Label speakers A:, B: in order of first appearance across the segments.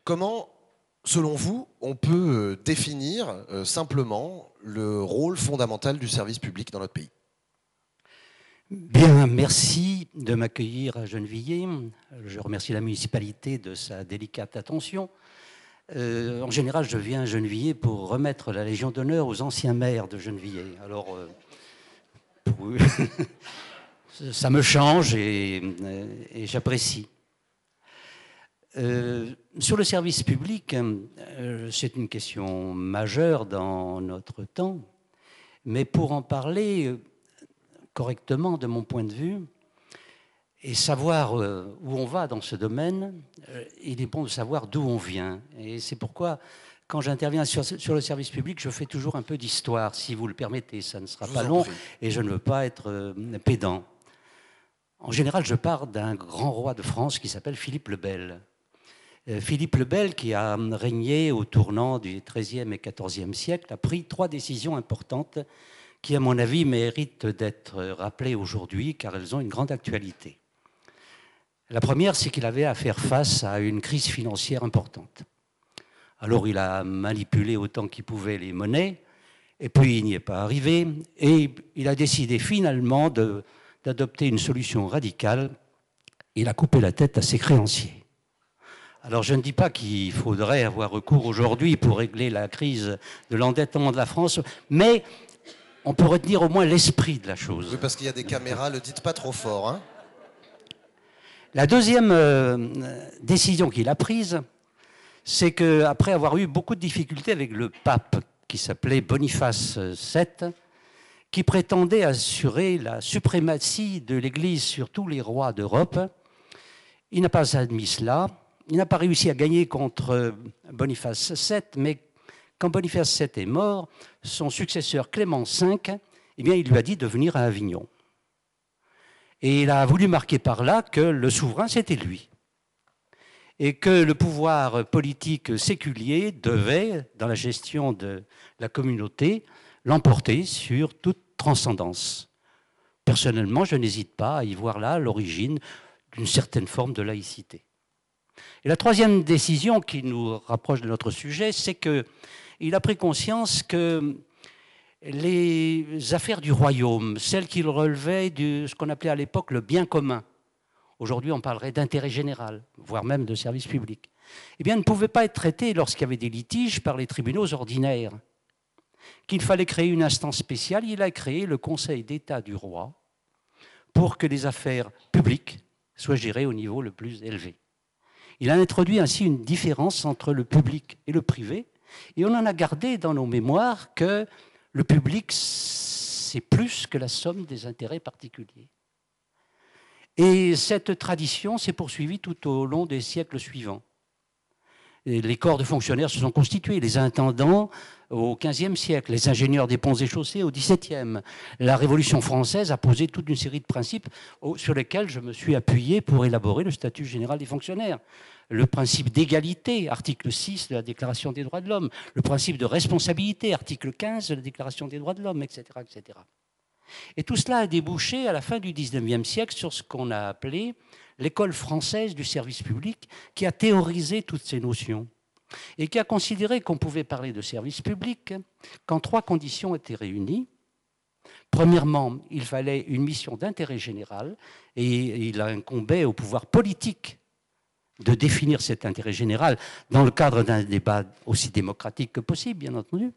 A: Comment, selon vous, on peut définir simplement le rôle fondamental du service public dans notre pays?
B: Bien, merci de m'accueillir à Gennevilliers. Je remercie la municipalité de sa délicate attention. En général, je viens à Gennevilliers pour remettre la Légion d'honneur aux anciens maires de Gennevilliers. Alors, ça me change et j'apprécie. Sur le service public, c'est une question majeure dans notre temps, mais pour en parler correctement de mon point de vue et savoir où on va dans ce domaine, il est bon de savoir d'où on vient. Et c'est pourquoi, quand j'interviens sur le service public, je fais toujours un peu d'histoire, si vous le permettez. Ça ne sera pas long et je ne veux pas être pédant. En général, je pars d'un grand roi de France qui s'appelle Philippe le Bel. Philippe le Bel, qui a régné au tournant du XIIIe et XIVe siècle, a pris 3 décisions importantes qui, à mon avis, méritent d'être rappelées aujourd'hui, car elles ont une grande actualité. La première, c'est qu'il avait à faire face à une crise financière importante. Alors, il a manipulé autant qu'il pouvait les monnaies, et puis il n'y est pas arrivé, et il a décidé finalement d'adopter une solution radicale. Il a coupé la tête à ses créanciers. Alors, je ne dis pas qu'il faudrait avoir recours aujourd'hui pour régler la crise de l'endettement de la France, mais on peut retenir au moins l'esprit de la chose.
A: Oui, parce qu'il y a des caméras, le dites pas trop fort. Hein.
B: La deuxième décision qu'il a prise, c'est qu'après avoir eu beaucoup de difficultés avec le pape, qui s'appelait Boniface VII, qui prétendait assurer la suprématie de l'Église sur tous les rois d'Europe, il n'a pas admis cela. Il n'a pas réussi à gagner contre Boniface VII, mais quand Boniface VII est mort, son successeur Clément V, eh bien, il lui a dit de venir à Avignon. Et il a voulu marquer par là que le souverain, c'était lui. Et que le pouvoir politique séculier devait, dans la gestion de la communauté, l'emporter sur toute transcendance. Personnellement, je n'hésite pas à y voir là l'origine d'une certaine forme de laïcité. Et la troisième décision qui nous rapproche de notre sujet, c'est qu'il a pris conscience que les affaires du royaume, celles qu'il relevait de ce qu'on appelait à l'époque le bien commun, aujourd'hui on parlerait d'intérêt général, voire même de service public, eh bien ne pouvaient pas être traitées lorsqu'il y avait des litiges par les tribunaux ordinaires. Qu'il fallait créer une instance spéciale, il a créé le Conseil d'État du roi pour que les affaires publiques soient gérées au niveau le plus élevé. Il a introduit ainsi une différence entre le public et le privé, et on en a gardé dans nos mémoires que le public, c'est plus que la somme des intérêts particuliers. Et cette tradition s'est poursuivie tout au long des siècles suivants. Et les corps de fonctionnaires se sont constitués, les intendants au XVe siècle, les ingénieurs des ponts et chaussées au XVIIe. La Révolution française a posé toute une série de principes sur lesquels je me suis appuyé pour élaborer le statut général des fonctionnaires. Le principe d'égalité, article 6 de la Déclaration des droits de l'homme, le principe de responsabilité, article 15 de la Déclaration des droits de l'homme, etc., etc. Et tout cela a débouché à la fin du XIXe siècle sur ce qu'on a appelé l'école française du service public, qui a théorisé toutes ces notions et qui a considéré qu'on pouvait parler de service public quand 3 conditions étaient réunies. Premièrement, il fallait une mission d'intérêt général et il incombait au pouvoir politique de définir cet intérêt général dans le cadre d'un débat aussi démocratique que possible, bien entendu.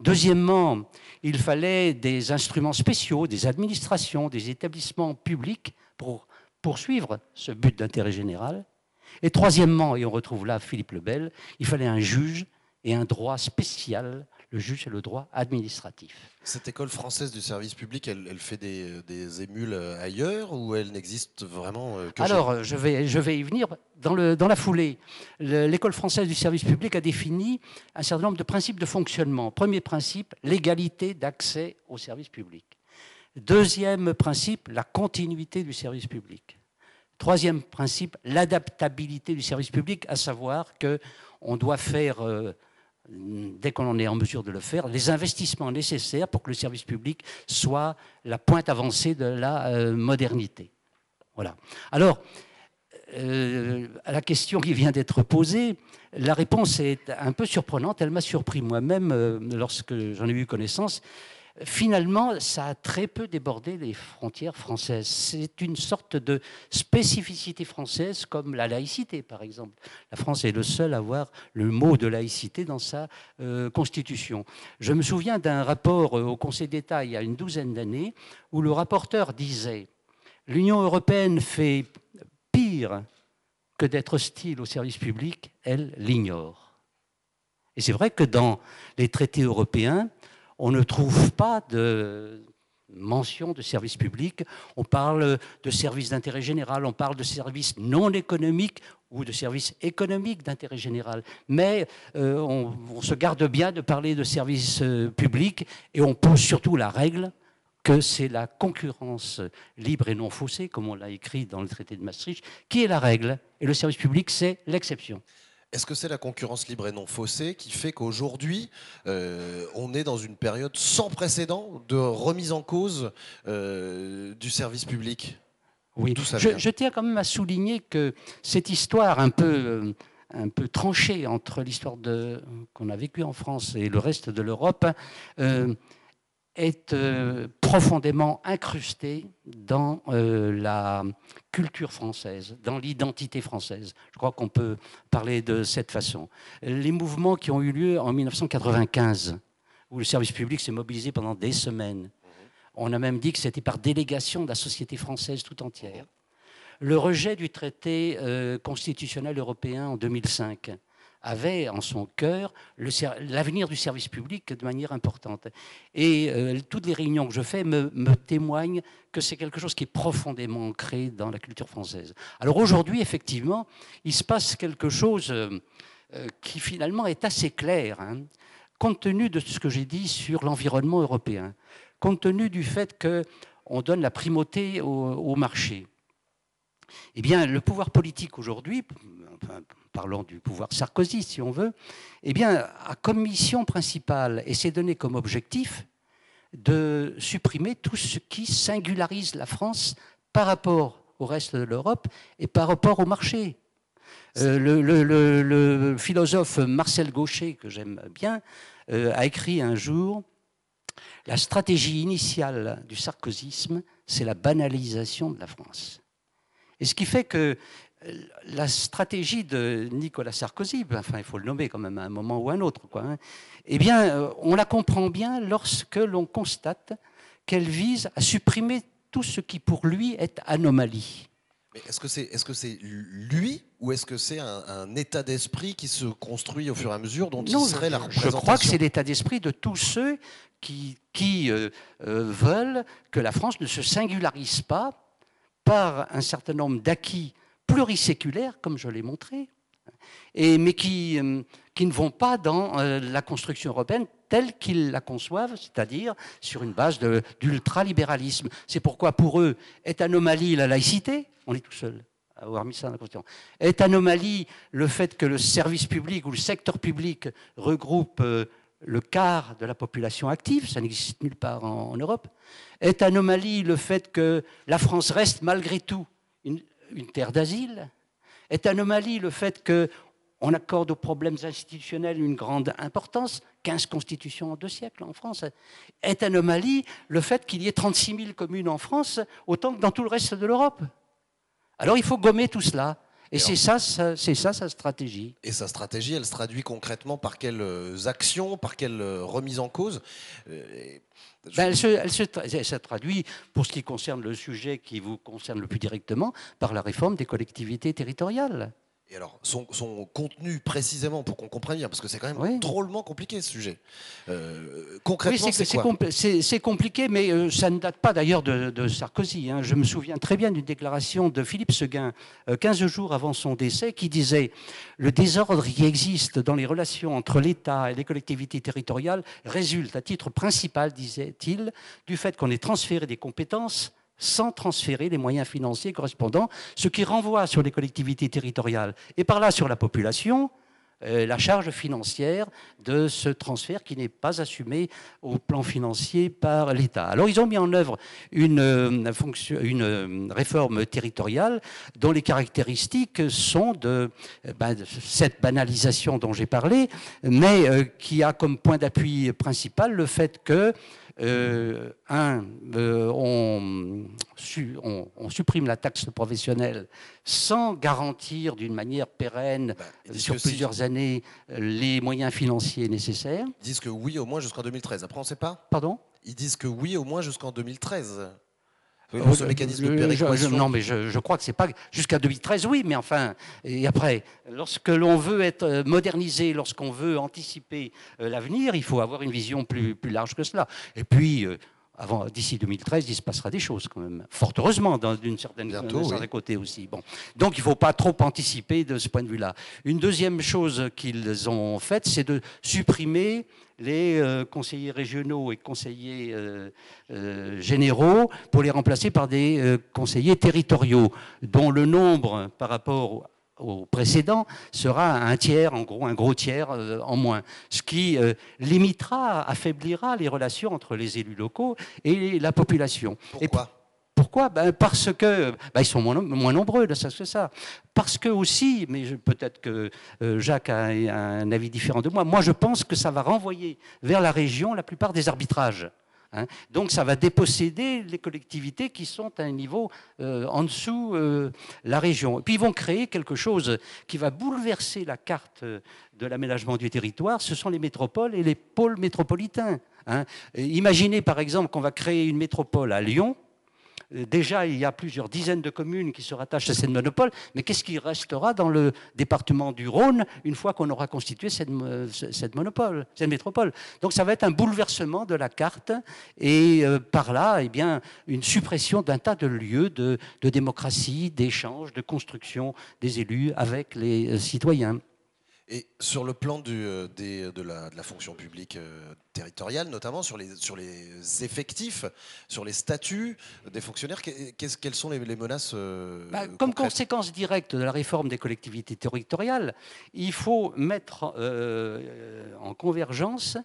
B: Deuxièmement, il fallait des instruments spéciaux, des administrations, des établissements publics pour poursuivre ce but d'intérêt général. Et troisièmement, et on retrouve là Philippe le Bel, il fallait un juge et un droit spécial. Le juge, c'est le droit administratif.
A: Cette école française du service public, elle fait des émules ailleurs ou elle n'existe vraiment que
B: Alors, je vais y venir dans la foulée. L'école française du service public a défini un certain nombre de principes de fonctionnement. Premier principe, l'égalité d'accès au service public. Deuxième principe, la continuité du service public. Troisième principe, l'adaptabilité du service public, à savoir qu'on doit faire, dès qu'on en est en mesure de le faire, les investissements nécessaires pour que le service public soit la pointe avancée de la modernité. Voilà. Alors, à la question qui vient d'être posée, la réponse est un peu surprenante. Elle m'a surpris moi-même lorsque j'en ai eu connaissance. Finalement, ça a très peu débordé les frontières françaises. C'est une sorte de spécificité française, comme la laïcité, par exemple. La France est le seul à avoir le mot de laïcité dans sa constitution. Je me souviens d'un rapport au Conseil d'État il y a une douzaine d'années, où le rapporteur disait « L'Union européenne fait pire que d'être hostile au service public, elle l'ignore. » Et c'est vrai que dans les traités européens, on ne trouve pas de mention de service public. On parle de services d'intérêt général, on parle de services non économiques ou de services économiques d'intérêt général. Mais on se garde bien de parler de services publics et on pose surtout la règle que c'est la concurrence libre et non faussée, comme on l'a écrit dans le traité de Maastricht, qui est la règle. Et le service public, c'est l'exception.
A: Est-ce que c'est la concurrence libre et non faussée qui fait qu'aujourd'hui, on est dans une période sans précédent de remise en cause du service public?
B: Oui, je tiens quand même à souligner que cette histoire un peu tranchée entre l'histoire qu'on a vécue en France et le reste de l'Europe est profondément incrustée dans la culture française, dans l'identité française. Je crois qu'on peut parler de cette façon. Les mouvements qui ont eu lieu en 1995, où le service public s'est mobilisé pendant des semaines, on a même dit que c'était par délégation de la société française tout entière. Le rejet du traité constitutionnel européen en 2005 avait en son cœur l'avenir du service public de manière importante. Et toutes les réunions que je fais me témoignent que c'est quelque chose qui est profondément ancré dans la culture française. Alors aujourd'hui, effectivement, il se passe quelque chose qui finalement est assez clair, hein, compte tenu de ce que j'ai dit sur l'environnement européen, compte tenu du fait qu'on donne la primauté au marché. Eh bien, le pouvoir politique aujourd'hui, enfin, parlons du pouvoir Sarkozy si on veut, eh bien, a comme mission principale et s'est donné comme objectif de supprimer tout ce qui singularise la France par rapport au reste de l'Europe et par rapport au marché. Le philosophe Marcel Gauchet, que j'aime bien, a écrit un jour « La stratégie initiale du sarkozysme, c'est la banalisation de la France ». Et ce qui fait que la stratégie de Nicolas Sarkozy, enfin il faut le nommer quand même à un moment ou à un autre, quoi, hein, eh bien on la comprend bien lorsque l'on constate qu'elle vise à supprimer tout ce qui pour lui est anomalie.
A: Mais est-ce que c'est lui ou est-ce que c'est un état d'esprit qui se construit au fur et à mesure dont il serait la représentation?
B: Je crois que c'est l'état d'esprit de tous ceux qui veulent que la France ne se singularise pas par un certain nombre d'acquis pluriséculaires, comme je l'ai montré, mais qui ne vont pas dans la construction européenne telle qu'ils la conçoivent, c'est-à-dire sur une base d'ultralibéralisme. C'est pourquoi pour eux est anomalie la laïcité, on est tout seul à avoir mis ça dans la Constitution, est anomalie le fait que le service public ou le secteur public regroupe le quart de la population active, ça n'existe nulle part en Europe, est anomalie le fait que la France reste malgré tout une terre d'asile, est anomalie le fait qu'on accorde aux problèmes institutionnels une grande importance, 15 constitutions en 2 siècles en France, est anomalie le fait qu'il y ait 36 000 communes en France, autant que dans tout le reste de l'Europe. Alors il faut gommer tout cela. Et c'est ça sa stratégie.
A: Et sa stratégie, elle se traduit concrètement par quelles actions, par quelles remises en cause?
B: Elle se traduit, pour ce qui concerne le sujet qui vous concerne le plus directement, par la réforme des collectivités territoriales.
A: Et alors, son contenu précisément, pour qu'on comprenne bien, parce que c'est quand même drôlement compliqué ce sujet. Concrètement, c'est quoi?
B: C'est compliqué, mais ça ne date pas d'ailleurs de Sarkozy. Hein. Je me souviens très bien d'une déclaration de Philippe Séguin, 15 jours avant son décès, qui disait « Le désordre qui existe dans les relations entre l'État et les collectivités territoriales résulte à titre principal, disait-il, du fait qu'on ait transféré des compétences sans transférer les moyens financiers correspondants, ce qui renvoie sur les collectivités territoriales et par là sur la population la charge financière de ce transfert qui n'est pas assumé au plan financier par l'État. Alors ils ont mis en œuvre une réforme territoriale dont les caractéristiques sont de cette banalisation dont j'ai parlé, mais qui a comme point d'appui principal le fait que on supprime la taxe professionnelle sans garantir d'une manière pérenne sur plusieurs années les moyens financiers nécessaires.
A: Ils disent que oui, au moins jusqu'en 2013. Après, on ne sait pas.
B: Pardon ?
A: Ils disent que oui, au moins jusqu'en 2013. Ce mécanisme de péréquation.
B: Non, mais je crois que c'est pas jusqu'à 2013, oui, mais enfin, et après, lorsque l'on veut être modernisé, lorsqu'on veut anticiper l'avenir, il faut avoir une vision plus large que cela. Et puis, d'ici 2013, il se passera des choses quand même, fort heureusement, d'un certain côté aussi. Bon. Donc il ne faut pas trop anticiper de ce point de vue-là. Une deuxième chose qu'ils ont faite, c'est de supprimer les conseillers régionaux et conseillers généraux pour les remplacer par des conseillers territoriaux, dont le nombre par rapport au précédent sera un tiers, en gros, un gros tiers en moins. Ce qui limitera, affaiblira les relations entre les élus locaux et la population. Pourquoi ? Parce que ils sont moins nombreux, ça c'est ça. Parce que aussi, mais peut-être que Jacques a un avis différent de moi, je pense que ça va renvoyer vers la région la plupart des arbitrages. Donc ça va déposséder les collectivités qui sont à un niveau en dessous la région. Et puis ils vont créer quelque chose qui va bouleverser la carte de l'aménagement du territoire, ce sont les métropoles et les pôles métropolitains. Imaginez par exemple qu'on va créer une métropole à Lyon. Déjà, il y a plusieurs dizaines de communes qui se rattachent à cette monopole, mais qu'est-ce qui restera dans le département du Rhône une fois qu'on aura constitué cette métropole ? Donc ça va être un bouleversement de la carte et par là, une suppression d'un tas de lieux de démocratie, d'échange, de construction des élus avec les citoyens.
A: Et sur le plan de la fonction publique territoriale, notamment sur les effectifs, sur les statuts des fonctionnaires, quelles sont les menaces
B: Comme conséquence directe de la réforme des collectivités territoriales, il faut mettre en convergence,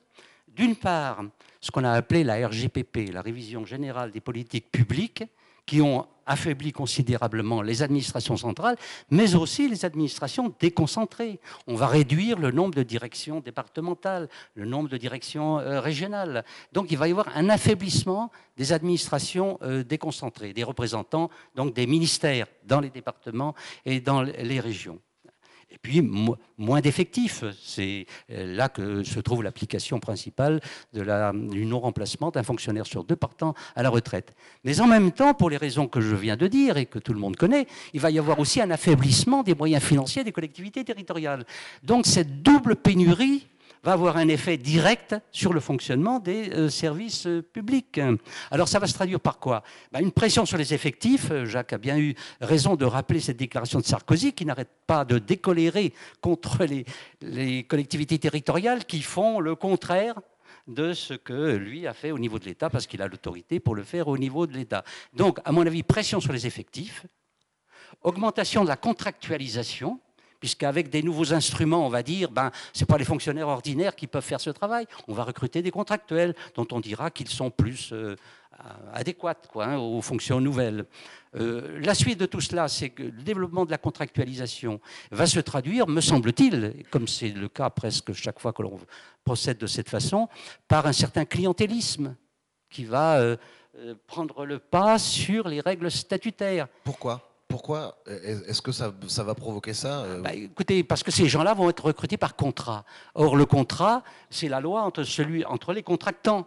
B: d'une part, ce qu'on a appelé la RGPP, la révision générale des politiques publiques, qui ont affaibli considérablement les administrations centrales, mais aussi les administrations déconcentrées. On va réduire le nombre de directions départementales, le nombre de directions régionales. Donc il va y avoir un affaiblissement des administrations déconcentrées, des représentants, donc des ministères dans les départements et dans les régions. Et puis, moins d'effectifs. C'est là que se trouve l'application principale du non-remplacement d'un fonctionnaire sur deux partant à la retraite. Mais en même temps, pour les raisons que je viens de dire et que tout le monde connaît, il va y avoir aussi un affaiblissement des moyens financiers des collectivités territoriales. Donc, cette double pénurie va avoir un effet direct sur le fonctionnement des services publics. Alors ça va se traduire par quoi ? Une pression sur les effectifs. Jacques a bien eu raison de rappeler cette déclaration de Sarkozy qui n'arrête pas de décolérer contre les collectivités territoriales qui font le contraire de ce que lui a fait au niveau de l'État parce qu'il a l'autorité pour le faire au niveau de l'État. Donc, à mon avis, pression sur les effectifs, augmentation de la contractualisation, puisqu'avec des nouveaux instruments, on va dire, ce n'est pas les fonctionnaires ordinaires qui peuvent faire ce travail. On va recruter des contractuels dont on dira qu'ils sont plus adéquats aux fonctions nouvelles. La suite de tout cela, c'est que le développement de la contractualisation va se traduire, me semble-t-il, comme c'est le cas presque chaque fois que l'on procède de cette façon, par un certain clientélisme qui va prendre le pas sur les règles statutaires.
A: Pourquoi est-ce que ça va provoquer ça
B: Écoutez, parce que ces gens-là vont être recrutés par contrat. Or, le contrat, c'est la loi entre les contractants.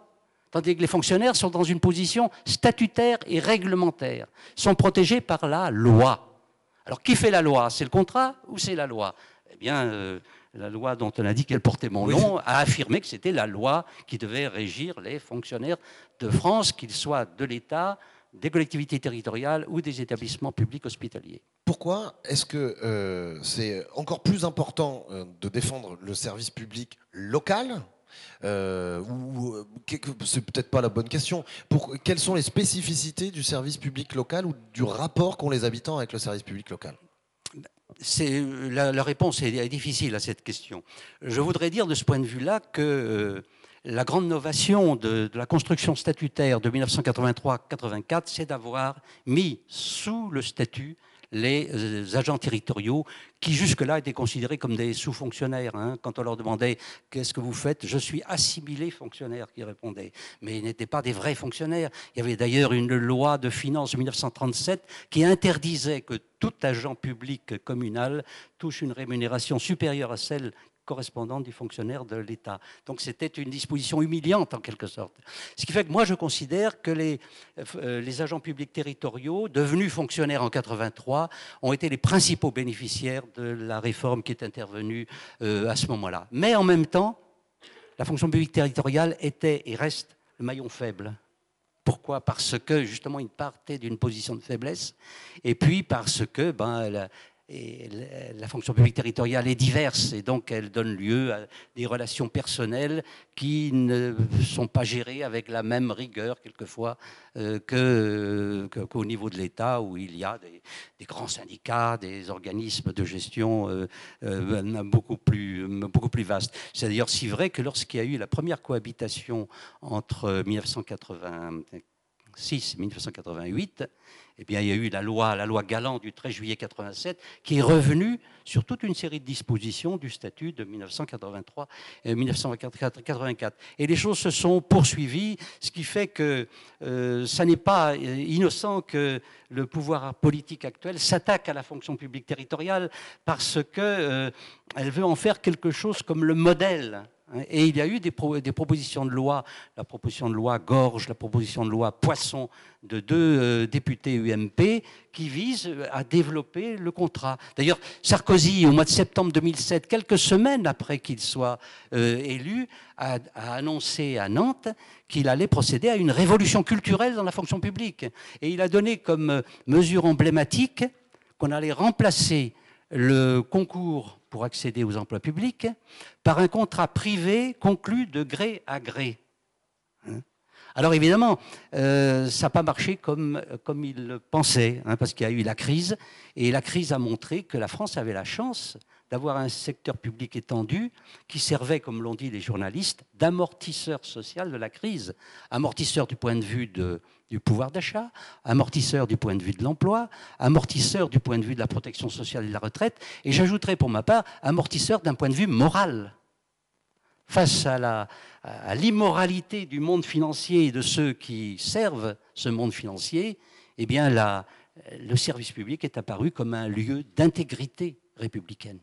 B: Tandis que les fonctionnaires sont dans une position statutaire et réglementaire, sont protégés par la loi. Alors, qui fait la loi ? C'est le contrat ou c'est la loi ? Eh bien, la loi dont on a dit qu'elle portait mon nom a affirmé que c'était la loi qui devait régir les fonctionnaires de France, qu'ils soient de l'État, des collectivités territoriales ou des établissements publics hospitaliers.
A: Pourquoi est-ce que c'est encore plus important de défendre le service public local ou c'est peut-être pas la bonne question. Quelles sont les spécificités du service public local ou du rapport qu'ont les habitants avec le service public local ?
B: La réponse est difficile à cette question. Je voudrais dire de ce point de vue-là que la grande novation de la construction statutaire de 1983-84, c'est d'avoir mis sous le statut les agents territoriaux qui jusque-là étaient considérés comme des sous-fonctionnaires. Hein. Quand on leur demandait « qu'est-ce que vous faites ?» « Je suis assimilé fonctionnaire » qui répondaient. Mais ils n'étaient pas des vrais fonctionnaires. Il y avait d'ailleurs une loi de finances de 1937 qui interdisait que tout agent public communal touche une rémunération supérieure à celle correspondante du fonctionnaire de l'État. Donc c'était une disposition humiliante en quelque sorte. Ce qui fait que moi je considère que les agents publics territoriaux, devenus fonctionnaires en 83, ont été les principaux bénéficiaires de la réforme qui est intervenue à ce moment-là. Mais en même temps, la fonction publique territoriale était et reste le maillon faible. Pourquoi? Parce que justement ils partaient d'une position de faiblesse et puis parce que et la fonction publique territoriale est diverse et donc elle donne lieu à des relations personnelles qui ne sont pas gérées avec la même rigueur quelquefois qu'au niveau de l'État où il y a des grands syndicats, des organismes de gestion beaucoup plus vastes. C'est d'ailleurs si vrai que lorsqu'il y a eu la première cohabitation entre 1986 et 1988, eh bien, il y a eu la loi Galland du 13 juillet 87 qui est revenue sur toute une série de dispositions du statut de 1983 et 1984. Et les choses se sont poursuivies, ce qui fait que ça n'est pas innocent que le pouvoir politique actuel s'attaque à la fonction publique territoriale parce qu'elle veut en faire quelque chose comme le modèle. Et il y a eu des propositions de loi, la proposition de loi Gorge, la proposition de loi Poisson de deux députés UMP qui visent à développer le contrat. D'ailleurs, Sarkozy, au mois de septembre 2007, quelques semaines après qu'il soit élu, a annoncé à Nantes qu'il allait procéder à une révolution culturelle dans la fonction publique. Et il a donné comme mesure emblématique qu'on allait remplacer le concours pour accéder aux emplois publics par un contrat privé conclu de gré à gré. Alors évidemment, ça n'a pas marché comme il le pensait, parce qu'il y a eu la crise, et la crise a montré que la France avait la chance d'avoir un secteur public étendu qui servait, comme l'ont dit les journalistes, d'amortisseur social de la crise. Amortisseur du point de vue du pouvoir d'achat, amortisseur du point de vue de l'emploi, amortisseur du point de vue de la protection sociale et de la retraite, et j'ajouterai pour ma part, amortisseur d'un point de vue moral. Face à l'immoralité du monde financier et de ceux qui servent ce monde financier, eh bien le service public est apparu comme un lieu d'intégrité républicaine.